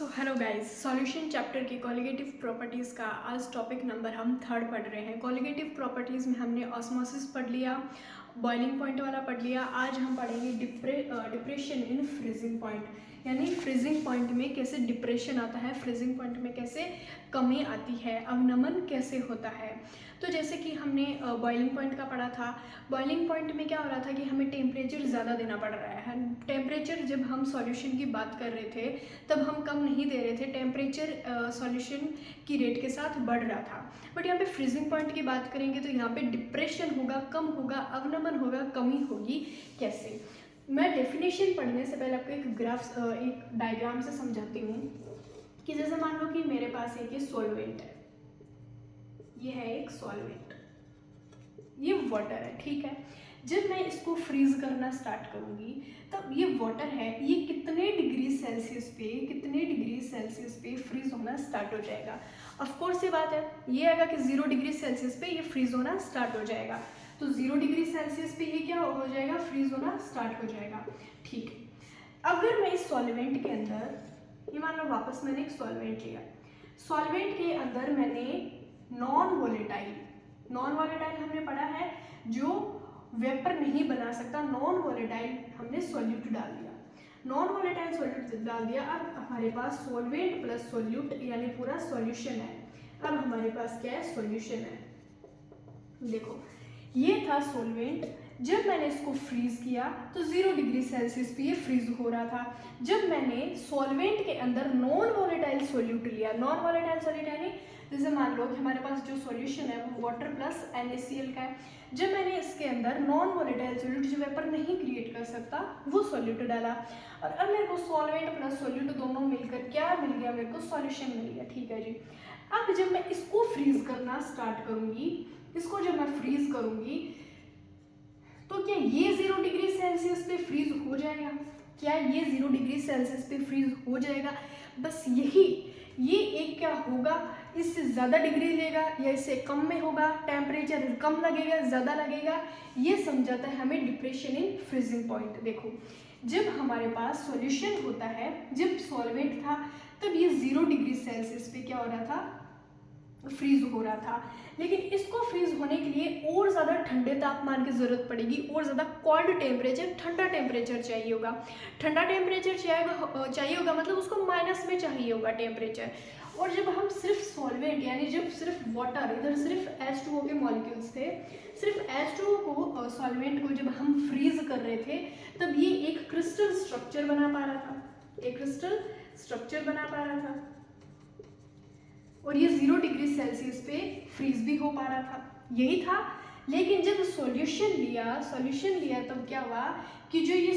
Hello guys, solution chapter की colligative properties का आज टॉपिक नंबर हम 3 पढ़ रहे हैं। कॉलिगेटिव प्रॉपर्टीज़ में हमने ऑस्मोसिस पढ़ लिया, बॉइलिंग पॉइंट वाला पढ़ लिया। आज हम पढ़ेंगे डिप्रेशन इन फ्रीजिंग पॉइंट, यानी फ्रीजिंग पॉइंट में कैसे डिप्रेशन आता है, फ्रीजिंग पॉइंट में कैसे कमी आती है, अवनमन कैसे होता है। तो जैसे कि हमने बॉइलिंग पॉइंट का पढ़ा था। बॉइलिंग पॉइंट में क्या हो रहा था कि हमें टेम्परेचर ज़्यादा देना पड़ रहा है। टेम्परेचर जब हम सॉल्यूशन की बात कर रहे थे तब हम कम नहीं दे रहे थे, टेम्परेचर सॉल्यूशन की रेट के साथ बढ़ रहा था। बट यहाँ पे फ्रीजिंग पॉइंट की बात करेंगे तो यहाँ पे डिप्रेशन होगा, कम होगा, अवनमन होगा, कमी होगी। कैसे? मैं डेफिनेशन पढ़ने से पहले आपको एक डायग्राम से समझाती हूँ कि जैसे मान लो कि मेरे पास एक ये सॉल्वेंट है, ये है एक सॉल्वेंट, ये वाटर है, ठीक है। जब मैं इसको फ्रीज करना स्टार्ट करूंगी तब ये वाटर है, ये कितने डिग्री सेल्सियस पे फ्रीज होना स्टार्ट हो जाएगा। ऑफ कोर्स ये बात है, ये आएगा कि 0 डिग्री सेल्सियस पे ये फ्रीज होना स्टार्ट हो जाएगा। तो 0 डिग्री सेल्सियस पे ये क्या हो जाएगा, फ्रीज होना स्टार्ट हो जाएगा, ठीक है। अगर मैं इस सॉल्वेंट के अंदर, ये मान लो वापस मैंने एक सॉल्वेंट लिया, सॉल्वेंट के अंदर मैंने नॉन वोलेटाइल हमने पढ़ा है, जो वेपर नहीं बना सकता, नॉन वोलेटाइल हमने सॉल्यूट डाल दिया, नॉन वोलेटाइल सॉल्यूट डाल दिया। अब हमारे पास सॉल्वेंट प्लस सॉल्यूट यानी पूरा सॉल्यूशन है। अब हमारे पास क्या है, सॉल्यूशन है। देखो, ये था सॉल्वेंट। जब मैंने इसको फ्रीज किया तो 0 डिग्री सेल्सियस पे ये फ्रीज हो रहा था। जब मैंने सॉल्वेंट के अंदर नॉन वोलेटाइल सॉल्यूट लिया, नॉन वोलेटाइल सॉल्यूट यानी जैसे मान लो कि हमारे पास जो सॉल्यूशन है वो वाटर प्लस NaCl का है। जब मैंने इसके अंदर नॉन वोलेटाइल सॉल्यूट जो वेपर नहीं क्रिएट कर सकता वो सॉल्यूट डाला, और अब मेरे को सॉल्वेंट प्लस सॉल्यूट दोनों मिलकर क्या मिल गया, मेरे को सॉल्यूशन मिल गया, ठीक है जी। अब जब मैं इसको फ्रीज करना स्टार्ट करूंगी, इसको जब मैं फ्रीज करूंगी तो क्या ये 0 डिग्री सेल्सियस पे फ्रीज हो जाएगा? क्या ये 0 डिग्री सेल्सियस पे फ्रीज हो जाएगा? बस यही, ये एक क्या होगा, इससे ज़्यादा डिग्री लेगा या इससे कम में होगा, टेम्परेचर कम लगेगा, ज़्यादा लगेगा, ये समझाता है हमें डिप्रेशन इन फ्रीजिंग पॉइंट। देखो, जब हमारे पास सॉल्यूशन होता है, जब सॉल्वेंट था तब ये 0 डिग्री सेल्सियस पे क्या हो रहा था, फ्रीज हो रहा था। लेकिन इसको फ्रीज होने के लिए और ज़्यादा ठंडे तापमान की ज़रूरत पड़ेगी, और ज़्यादा कोल्ड टेम्परेचर, ठंडा टेम्परेचर चाहिए होगा। ठंडा टेम्परेचर चाहिए होगा मतलब उसको माइनस में चाहिए होगा टेम्परेचर। और जब हम सिर्फ सॉल्वेंट यानी जब सिर्फ वाटर, इधर सिर्फ H2O के मॉलिक्यूल्स थे, सिर्फ H2O को, सॉल्वेंट को जब हम फ्रीज कर रहे थे तब ये एक क्रिस्टल स्ट्रक्चर बना पा रहा था, एक क्रिस्टल स्ट्रक्चर बना पा रहा था, और ये 0 डिग्री सेल्सियस पे फ्रीज भी हो पा रहा था, यही था। लेकिन जब सॉल्यूशन लिया तब क्या हुआ कि जो ये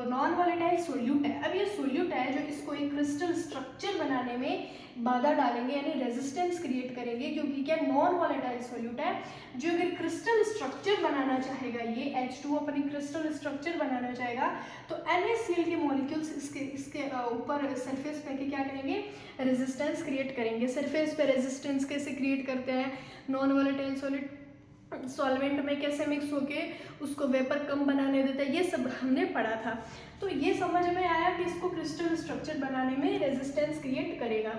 नॉन वोलेटाइल सॉल्यूट है, अब ये सॉल्यूट है जो इसको एक क्रिस्टल स्ट्रक्चर बनाने में बाधा डालेंगे, यानी रेजिस्टेंस क्रिएट करेंगे, क्योंकि क्या नॉन वोलेटाइल सॉल्यूट है जो अगर क्रिस्टल स्ट्रक्चर बनाना चाहेगा, ये H2O अपनी क्रिस्टल स्ट्रक्चर बनाना चाहेगा तो NaCl के मॉलिक्यूल्स इसके ऊपर सरफेस पे क्या करेंगे, रेजिस्टेंस क्रिएट करेंगे। सरफेस पे रेजिस्टेंस कैसे क्रिएट करते हैं, नॉन वोलेटाइल सॉल्वेंट में कैसे मिक्स होके उसको वेपर कम बनाने देता है, ये सब हमने पढ़ा था। तो ये समझ में आया कि इसको क्रिस्टल स्ट्रक्चर बनाने में रेजिस्टेंस क्रिएट करेगा।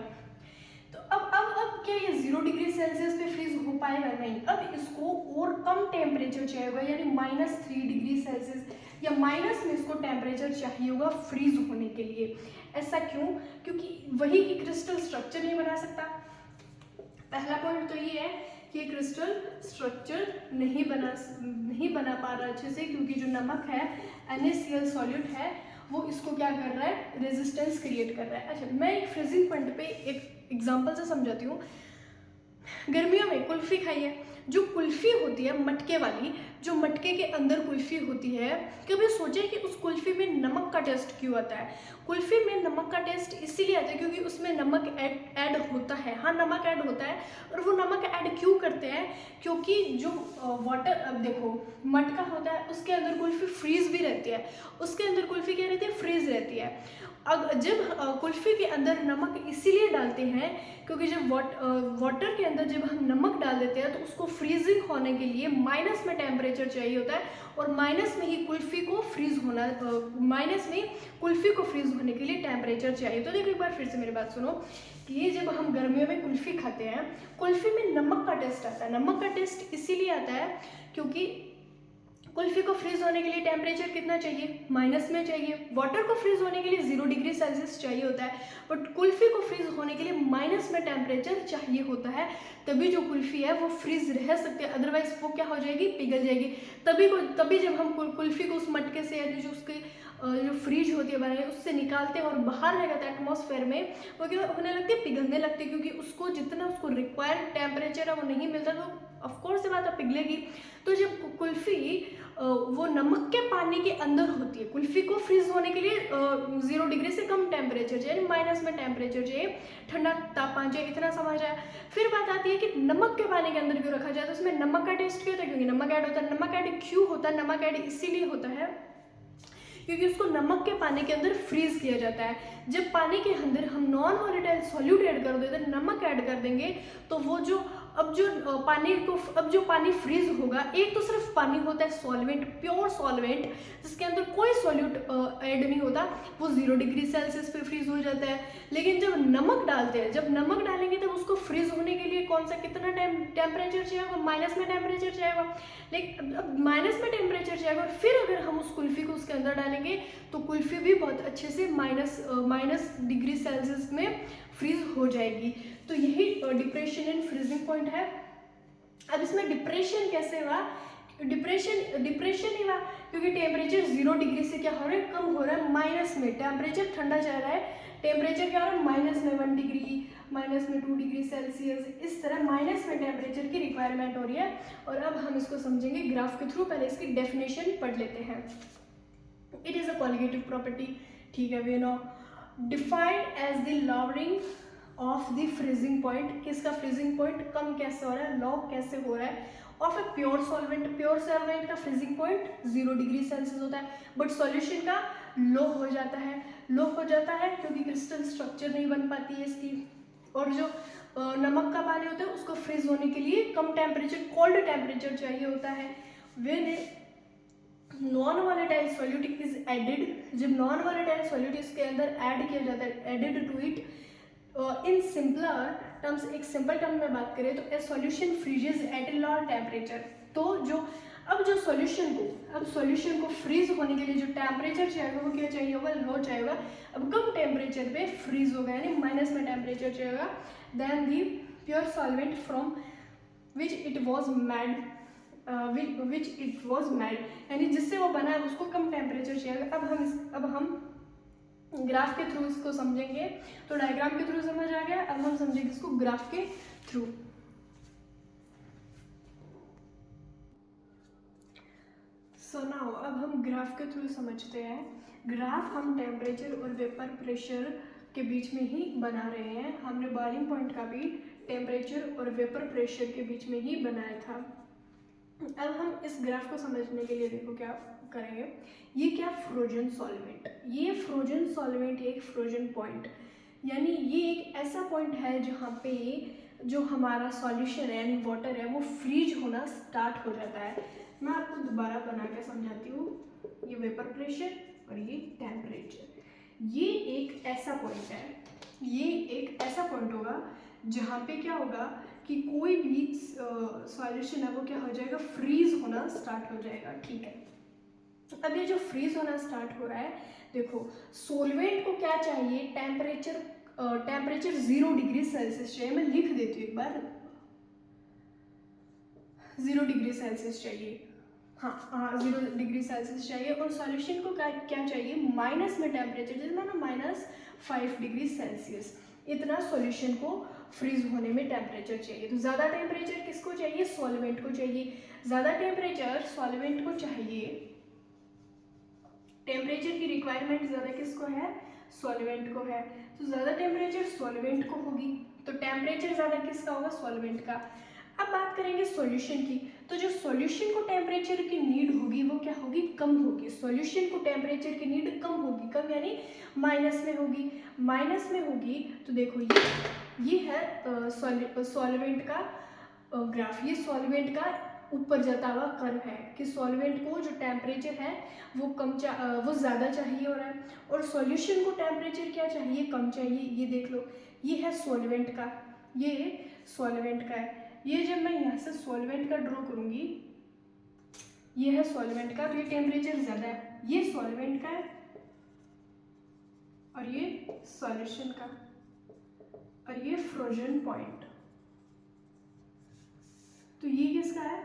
तो अब क्या ये 0 डिग्री सेल्सियस पे फ्रीज हो पाएगा? नहीं, अब इसको और कम टेम्परेचर चाहिए होगा, यानी -3 डिग्री सेल्सियस या माइनस में इसको टेम्परेचर चाहिए होगा फ्रीज होने के लिए। ऐसा क्यों? क्योंकि वही की क्रिस्टल स्ट्रक्चर नहीं बना सकता। पहला पॉइंट तो ये है कि क्रिस्टल स्ट्रक्चर नहीं बना पा रहा अच्छे से, क्योंकि जो नमक है, NaCl सॉल्यूट है, वो इसको क्या कर रहा है, रेजिस्टेंस क्रिएट कर रहा है। अच्छा, मैं एक फ्रीजिंग पॉइंट पे एक एग्जांपल से समझाती हूँ। गर्मियों में कुल्फी खाइए, जो कुल्फी होती है मटके वाली, जो मटके के अंदर कुल्फी होती है, कभी सोचे कि उस कुल्फी में नमक का टेस्ट क्यों आता है? कुल्फी में नमक का टेस्ट इसीलिए आता है क्योंकि उसमें नमक ऐड होता है। हाँ, नमक ऐड होता है, और वो नमक ऐड क्यों करते हैं? क्योंकि जो वाटर, अब देखो मटका होता है उसके अंदर कुल्फी फ्रीज भी रहती है, उसके अंदर कुल्फी क्या रहती है, फ्रीज रहती है। जब कुल्फ़ी के अंदर नमक इसीलिए डालते हैं क्योंकि जब वाटर के अंदर जब हम नमक डाल देते हैं तो उसको फ्रीजिंग होने के लिए माइनस में टेम्परेचर चाहिए होता है, और माइनस में ही कुल्फ़ी को फ्रीज होना, माइनस में कुल्फ़ी को फ्रीज होने के लिए टेम्परेचर चाहिए। तो देखो एक बार फिर से मेरी बात सुनो कि ये जब हम गर्मियों में कुल्फ़ी खाते हैं, कुल्फ़ी में नमक का टेस्ट आता है। नमक का टेस्ट इसीलिए आता है क्योंकि कुल्फ़ी को फ्रीज होने के लिए टेम्परेचर कितना चाहिए, माइनस में चाहिए। वाटर को फ्रीज होने के लिए 0 डिग्री सेल्सियस चाहिए होता है, बट कुल्फ़ी को फ्रीज होने के लिए माइनस में टेम्परेचर चाहिए होता है, तभी जो कुल्फ़ी है वो फ्रीज रह सकती है, अदरवाइज वो क्या हो जाएगी, पिघल जाएगी। तभी जब हम कुल्फ़ी को उस मटके से यानी जो उसकी जो फ्रीज होती है बनाई उससे निकालते हैं और बाहर रह जाता है एटमॉस्फेयर में, वो क्या होने लगती है, पिघलने लगती है, क्योंकि उसको जितना उसको रिक्वायर्ड टेम्परेचर है वो नहीं मिलता, तो ऑफकोर्स ये बात है पिघलेगी। तो जब कुल्फ़ी वो नमक के पानी के अंदर होती है, कुल्फ़ी को फ्रीज होने के लिए 0 डिग्री से कम टेम्परेचर चाहिए, माइनस में टेम्परेचर चाहिए, ठंडा तापमान चाहिए, इतना समझ आया। फिर बात आती है कि नमक के पानी के अंदर क्यों रखा जाए, तो उसमें नमक का टेस्ट क्यों होता है, क्योंकि नमक ऐड होता है। नमक ऐड क्यों होता है, नमक ऐड इसीलिए होता है क्योंकि उसको नमक के पानी के अंदर फ्रीज किया जाता है। जब पानी के अंदर हम नॉन वॉलेटाइल सॉल्यूट ऐड कर देते हैं, नमक ऐड कर देंगे, तो वो जो अब जो पानी फ्रीज होगा, एक तो सिर्फ पानी होता है सॉल्वेंट, प्योर सॉल्वेंट जिसके अंदर कोई सॉल्यूट ऐड नहीं होता, वो 0 डिग्री सेल्सियस पे फ्रीज हो जाता है। लेकिन जब नमक डालते हैं, जब नमक डालेंगे तब उसको फ्रीज होने के लिए कौन सा कितना टेम्परेचर चाहिए होगा, माइनस में टेम्परेचर चाहिए होगा। लेकिन अब माइनस में टेम्परेचर चाहिए और फिर अगर हम उस कुल्फ़ी को उसके अंदर डालेंगे तो कुल्फ़ी भी बहुत अच्छे से माइनस डिग्री सेल्सियस में फ्रीज हो जाएगी। तो यही डिप्रेशन एंड फ्रीजिंग पॉइंट है। अब इसमें डिप्रेशन कैसे हुआ, डिप्रेशन ही हुआ क्योंकि टेम्परेचर 0 डिग्री से क्या हो रहा है, कम हो रहा है, माइनस में टेम्परेचर ठंडा जा रहा है, टेम्परेचर क्या हो रहा है, माइनस में 1 डिग्री, माइनस में 2 डिग्री सेल्सियस, इस तरह माइनस में टेम्परेचर की रिक्वायरमेंट हो रही है। और अब हम इसको समझेंगे ग्राफ के थ्रू, पहले इसकी डेफिनेशन पढ़ लेते हैं। It is a colligative property, ठीक है, we know defined as the lowering of the freezing point. किसका फ्रीजिंग पॉइंट कम कैसे हो रहा है, लॉ कैसे हो रहा है, ऑफ ए प्योर सॉल्वेंट का फ्रीजिंग पॉइंट 0 डिग्री सेल्सियस होता है, बट सॉल्यूशन का लो हो जाता है क्योंकि क्रिस्टल स्ट्रक्चर नहीं बन पाती है इसकी, और जो नमक का पानी होता है उसको फ्रीज होने के लिए कम टेम्परेचर, कोल्ड टेम्परेचर चाहिए होता है। When non volatile solute is added, जब नॉन वॉलेटाइल सॉल्यूट इसके अंदर ऐड किया जाता है, added to it, in simpler terms, एक सिंपल टर्म में बात करें तो a solution freezes at a low temperature. तो जो सॉल्यूशन को फ्रीज होने के लिए जो टेम्परेचर चाहिए वो क्या चाहिए होगा, लो चाहिए होगा। अब कम टेम्परेचर पे फ्रीज होगा यानी माइनस में टेम्परेचर चाहिए होगा then the pure solvent from which it was made, यानी जिससे वो बना है उसको कम टेम्परेचर चाहिए। अब हम ग्राफ के थ्रू इसको समझेंगे, तो डायग्राम के थ्रू समझ आ गया, अब हम समझेंगे इसको ग्राफ के थ्रू। सो नाउ अब हम ग्राफ के थ्रू समझते हैं। ग्राफ हम टेम्परेचर और वेपर प्रेशर के बीच में ही बना रहे हैं। हमने बॉइलिंग पॉइंट का भी टेम्परेचर और वेपर प्रेशर के बीच में ही बनाया था। अब हम इस ग्राफ को समझने के लिए देखो क्या करेंगे, ये क्या फ्रोजन सॉल्वेंट, ये फ्रोजन सॉल्वेंट एक फ्रोजन पॉइंट, यानी ये एक ऐसा पॉइंट है जहाँ पे जो हमारा सॉल्यूशन है यानी वाटर है वो फ्रीज होना स्टार्ट हो जाता है। मैं आपको दोबारा बना के समझाती हूँ, ये वेपर प्रेशर और ये टेम्परेचर, ये एक ऐसा पॉइंट है, ये एक ऐसा पॉइंट होगा जहाँ पे क्या होगा कि कोई भी सॉल्यूशन है वो क्या हो जाएगा, फ्रीज होना स्टार्ट हो जाएगा, ठीक है। अब ये जो फ्रीज होना स्टार्ट हो रहा है, देखो सोलवेंट को क्या चाहिए, टेम्परेचर 0 डिग्री सेल्सियस चाहिए, मैं लिख देती हूँ एक बार, 0 डिग्री सेल्सियस चाहिए, हाँ 0 डिग्री सेल्सियस चाहिए, और सॉल्यूशन को क्या चाहिए, माइनस में टेम्परेचर, जैसे माना -5 डिग्री सेल्सियस, इतना सॉल्यूशन को फ्रीज होने में टेम्परेचर चाहिए। तो ज़्यादा टेम्परेचर किसको चाहिए, सॉल्वेंट को चाहिए, ज़्यादा टेम्परेचर सॉल्वेंट को चाहिए, टेम्परेचर की रिक्वायरमेंट ज़्यादा किसको है, सॉल्वेंट को है, तो ज़्यादा टेम्परेचर सॉल्वेंट को होगी, तो टेम्परेचर ज़्यादा किसका होगा, सॉल्वेंट का। अब बात करेंगे सॉल्यूशन की, तो जो सॉल्यूशन को टेम्परेचर की नीड होगी वो क्या होगी, कम होगी। सॉल्यूशन को टेम्परेचर की नीड कम होगी, कम यानी माइनस में होगी। माइनस में होगी तो देखो ये है सॉल्वेंट का ग्राफ, ये सॉल्वेंट का ऊपर जाता हुआ कर्व है कि सॉल्वेंट को जो टेम्परेचर है वो वो ज़्यादा चाहिए हो रहा है, और सॉल्यूशन को टेम्परेचर क्या चाहिए, कम चाहिए। ये देख लो, ये है सॉल्वेंट का, ये सॉल्वेंट का है। ये जब मैं यहाँ से सॉल्वेंट का ड्रॉ करूँगी, ये है सॉल्वेंट का, तो ये टेम्परेचर ज़्यादा है, ये सॉल्वेंट का है और ये सॉल्यूशन का, और ये फ्रोजन पॉइंट। तो ये किसका है,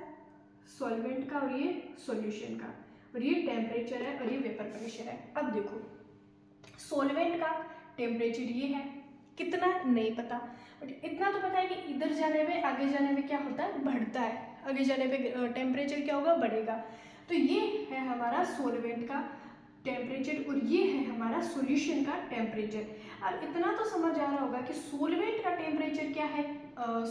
सॉल्वेंट का, और ये सॉल्यूशन का, और ये टेम्परेचर है और ये वेपर प्रेशर है। अब देखो सॉल्वेंट का टेम्परेचर ये है, कितना नहीं पता, बट इतना तो पता है कि इधर जाने में, आगे जाने में क्या होता है, बढ़ता है, आगे जाने पे टेम्परेचर क्या होगा, बढ़ेगा। तो ये है हमारा सॉल्वेंट का टेम्परेचर और ये है हमारा सॉल्यूशन का टेम्परेचर। अब इतना तो समझ आ रहा होगा कि सॉल्वेंट का टेम्परेचर क्या है,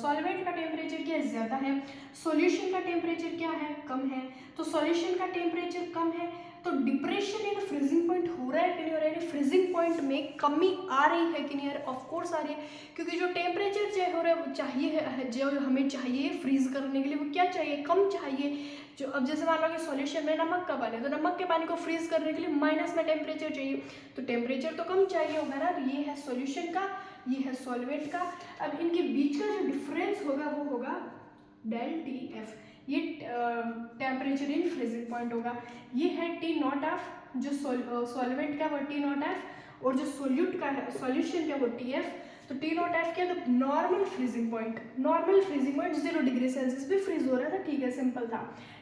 सॉल्वेंट का टेम्परेचर क्या ज़्यादा है, सॉल्यूशन का टेम्परेचर क्या है, कम है। तो सॉल्यूशन का टेम्परेचर कम है तो डिप्रेशन इन फ्रीजिंग पॉइंट हो रहा है कि नहीं हो रहा है, फ्रीजिंग पॉइंट में कमी आ रही है कि नहीं, ऑफ कोर्स आ रही है, क्योंकि जो टेम्परेचर जो हो रहा है वो चाहिए, जो हमें चाहिए फ्रीज करने के लिए वो क्या चाहिए, कम चाहिए। जो अब जैसे मान लो कि सॉल्यूशन में नमक का पानी है, तो नमक के पानी को फ्रीज करने के लिए माइनस में टेम्परेचर चाहिए, तो टेम्परेचर तो कम चाहिए होगा ना। तो ये है सॉल्यूशन का, ये है सॉल्वेंट का। अब इनके बीच का जो डिफरेंस होगा वो होगा डेल टी एफ, ये टेम्परेचर इन फ्रीजिंग पॉइंट होगा। ये है टी नॉट एफ, जो सॉल्वेंट का वो टी नॉट एफ, और जो सोल्यूट का है, सॉल्यूशन का वो टी एफ। तो टी नॉट एफ क्या, तो normal freezing point, normal freezing point 0 degree Celsius पे फ्रीज हो रहा था, ठीक है, सिंपल था।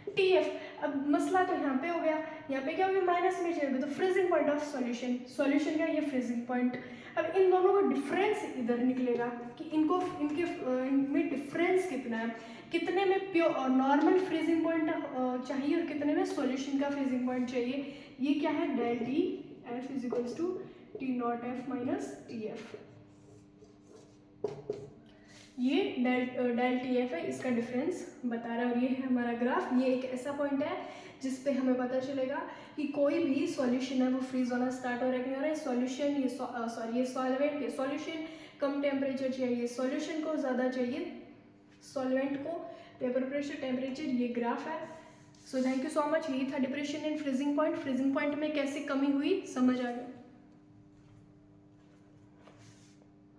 टी एफ, अब मसला तो यहाँ पे हो गया, यहाँ पे क्या हो गया, माइनस में चाहिए, तो freezing point of solution, solution का ये फ्रीजिंग पॉइंट। अब इन दोनों का डिफरेंस इधर निकलेगा कि इनमें डिफरेंस कितना है, कितने में प्योर नॉर्मल फ्रीजिंग पॉइंट चाहिए और कितने में सॉल्यूशन का फ्रीजिंग पॉइंट चाहिए। ये क्या है, del T F is equals to T naught F minus T F. ये डेल टी एफ है, इसका डिफरेंस बता रहा है, और ये है हमारा ग्राफ। ये एक ऐसा पॉइंट है जिस पे हमें पता चलेगा कि कोई भी सॉल्यूशन है वो फ्रीज होना स्टार्ट हो रहा है। सॉल्यूशन ये सॉरी ये सॉल्वेंट, ये सॉल्यूशन कम टेम्परेचर चाहिए, सॉल्यूशन को ज़्यादा चाहिए, सॉल्वेंट को पेपर प्रेशर टेम्परेचर, ये ग्राफ है। So thank you so much. यही था depression in freezing point. Freezing point में कैसे कमी हुई समझ आ गया।